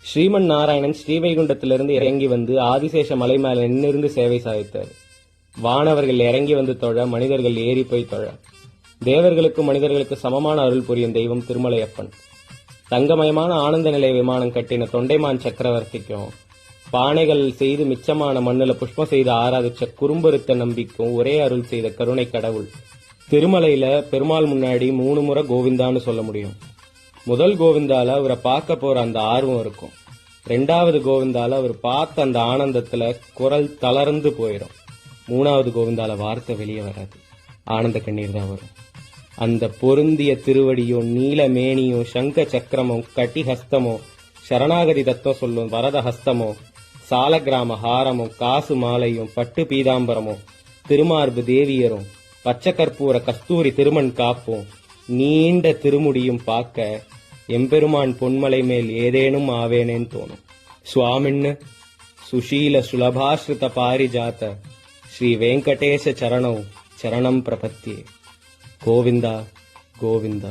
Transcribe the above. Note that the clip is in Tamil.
ஸ்ரீமன் நாராயணன் ஸ்ரீவைகுண்டத்திலிருந்து இறங்கி வந்து ஆதிசேஷ மலை மேல நின்னிருந்து சேவை சாதித்தார். வானவர்கள் இறங்கி வந்து தொழ, மனிதர்கள் ஏறி போய் தொழ. தேவர்களுக்கும் மனிதர்களுக்கு சமமான அருள் புரியும் தெய்வம் திருமலையப்பன். தங்கமயமான ஆனந்த நிலைய விமானம் கட்டின தொண்டைமான் சக்கரவர்த்திக்கும், பானைகள் செய்து மிச்சமான மண்ணுல புஷ்பம் செய்து ஆராதிச்ச குறும்பருத்த நம்பிக்கும் ஒரே அருள் செய்த கருணை கடவுள். திருமலையில பெருமாள் முன்னாடி 3 முறை கோவிந்தான்னு சொல்ல முடியும். முதல் கோவிந்தால அவரை பார்க்க போற அந்த ஆர்வம் இருக்கும். 2வது கோவிந்தால அவர் பார்த்த அந்த ஆனந்தத்துல குரல் தளர்ந்து போயிடும். 3வது கோவிந்தால வார்த்தை வெளியே வராது, ஆனந்த கண்ணீர் தான் வரும். அந்த பொருந்திய திருவடியும் நீல மேனியும் சங்க சக்கரமும் கட்டிஹஸ்தமும் சரணாகதி தத்துவம் சொல்லும் வரத ஹஸ்தமும் சாலக்கிராம ஹாரமும் காசு மாலையும் பட்டு பீதாம்பரமும் திருமார்பு தேவியரும் பச்சை கற்பூர கஸ்தூரி திருமண் காப்பும் நீண்ட திருமுடியும் பார்க்க எம்பெருமான் பொன்மலை மேல் ஏதேனும் ஆவேனேன்னு தோணும். சுவாமின்னு சுஷீல சுலபாஸ்ருத பாரிஜாத ஸ்ரீ வெங்கடேಶ ಚರಣಂ ಪ್ರಪತ್ಯೆ. ಗೋವಿಂದ ಗೋವಿಂದ.